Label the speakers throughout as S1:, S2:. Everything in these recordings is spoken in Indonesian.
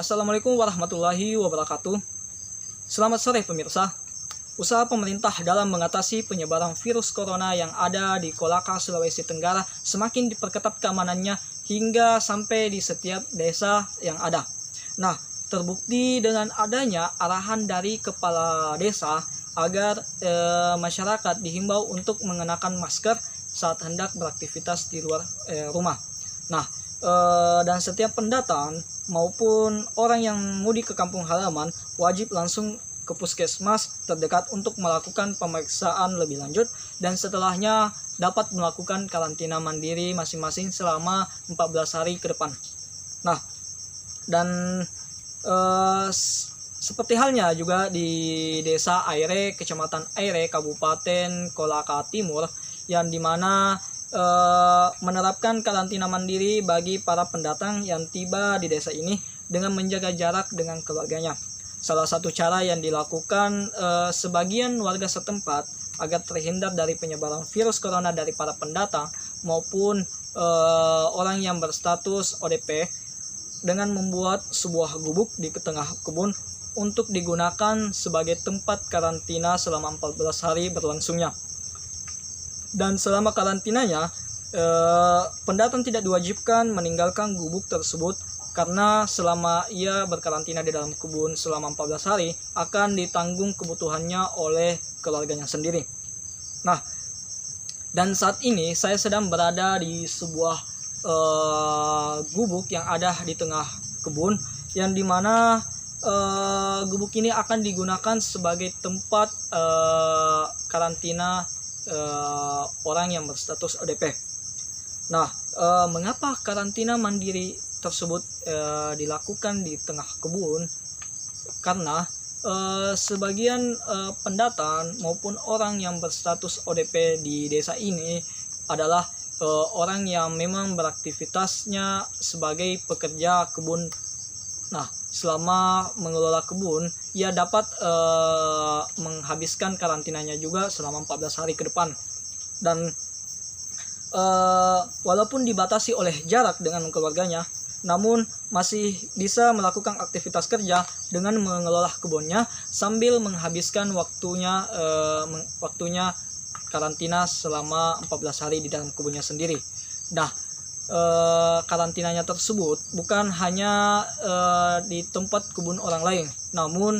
S1: Assalamualaikum warahmatullahi wabarakatuh. Selamat sore pemirsa. Usaha pemerintah dalam mengatasi penyebaran virus corona yang ada di Kolaka, Sulawesi Tenggara semakin diperketat keamanannya hingga sampai di setiap desa yang ada. Nah, terbukti dengan adanya arahan dari kepala desa agar masyarakat dihimbau untuk mengenakan masker saat hendak beraktivitas di luar rumah. Nah, dan setiap pendatang maupun orang yang mudik ke kampung halaman wajib langsung ke puskesmas terdekat untuk melakukan pemeriksaan lebih lanjut dan setelahnya dapat melakukan karantina mandiri masing-masing selama 14 hari ke depan. Nah, dan seperti halnya juga di Desa Aire, Kecamatan Aire, Kabupaten Kolaka Timur, yang dimana menerapkan karantina mandiri bagi para pendatang yang tiba di desa ini dengan menjaga jarak dengan keluarganya. Salah satu cara yang dilakukan sebagian warga setempat agar terhindar dari penyebaran virus corona dari para pendatang maupun orang yang berstatus ODP dengan membuat sebuah gubuk di tengah kebun untuk digunakan sebagai tempat karantina selama 14 hari berlangsungnya. Dan selama karantinanya, pendatang tidak diwajibkan meninggalkan gubuk tersebut karena selama ia berkarantina di dalam kebun selama 14 hari akan ditanggung kebutuhannya oleh keluarganya sendiri. Nah, dan saat ini saya sedang berada di sebuah gubuk yang ada di tengah kebun, yang dimana gubuk ini akan digunakan sebagai tempat karantina orang yang berstatus ODP. Nah, mengapa karantina mandiri tersebut dilakukan di tengah kebun? Karena sebagian pendatang maupun orang yang berstatus ODP di desa ini adalah orang yang memang beraktivitasnya sebagai pekerja kebun. Nah, selama mengelola kebun, ia dapat menghabiskan karantinanya juga selama 14 hari ke depan. Dan walaupun dibatasi oleh jarak dengan keluarganya, namun masih bisa melakukan aktivitas kerja dengan mengelola kebunnya sambil menghabiskan waktunya karantina selama 14 hari di dalam kebunnya sendiri. Nah, karantinanya tersebut bukan hanya di tempat kebun orang lain, namun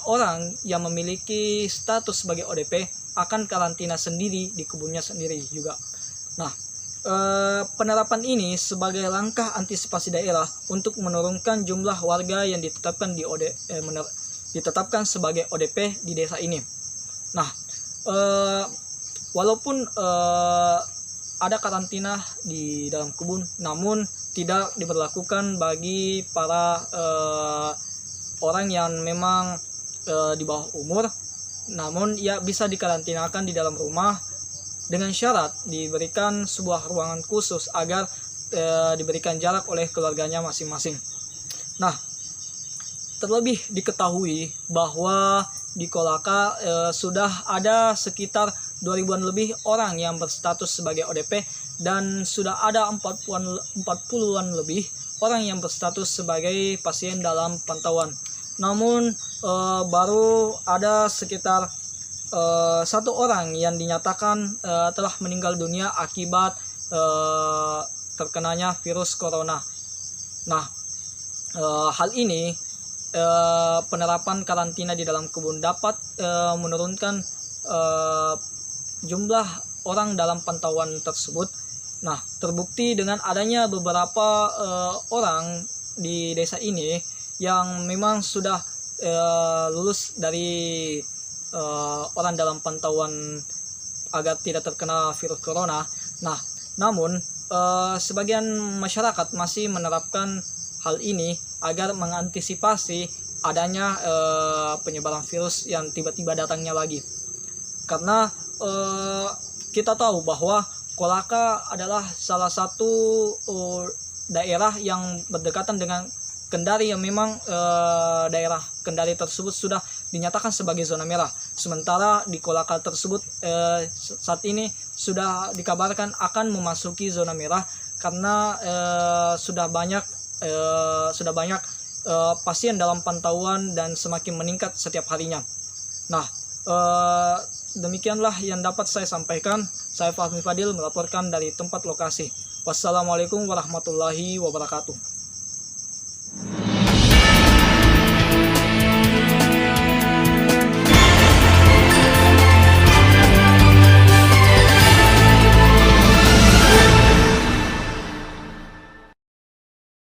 S1: orang yang memiliki status sebagai ODP akan karantina sendiri di kebunnya sendiri juga. Nah, penerapan ini sebagai langkah antisipasi daerah untuk menurunkan jumlah warga yang ditetapkan sebagai ODP di desa ini. Nah, walaupun ada karantina di dalam kebun, namun tidak diberlakukan bagi para orang yang memang di bawah umur, namun ia bisa dikarantinakan di dalam rumah dengan syarat diberikan sebuah ruangan khusus agar diberikan jarak oleh keluarganya masing-masing. Nah, terlebih diketahui bahwa di Kolaka sudah ada sekitar 2000-an lebih orang yang berstatus sebagai ODP dan sudah ada 40-an lebih orang yang berstatus sebagai pasien dalam pantauan. Namun baru ada sekitar satu orang yang dinyatakan telah meninggal dunia akibat terkenanya virus corona. Nah, hal ini penerapan karantina di dalam kebun dapat menurunkan jumlah orang dalam pantauan tersebut. Nah, terbukti dengan adanya beberapa orang di desa ini yang memang sudah lulus dari orang dalam pantauan agar tidak terkena virus corona. Nah, namun sebagian masyarakat masih menerapkan hal ini agar mengantisipasi adanya penyebaran virus yang tiba-tiba datangnya lagi. Karena kita tahu bahwa Kolaka adalah salah satu daerah yang berdekatan dengan Kendari yang memang daerah Kendari tersebut sudah dinyatakan sebagai zona merah. Sementara di Kolaka tersebut saat ini sudah dikabarkan akan memasuki zona merah karena sudah banyak pasien dalam pantauan dan semakin meningkat setiap harinya. Nah, demikianlah yang dapat saya sampaikan. Saya Fahmi Fadil melaporkan dari tempat lokasi. Wassalamualaikum warahmatullahi wabarakatuh.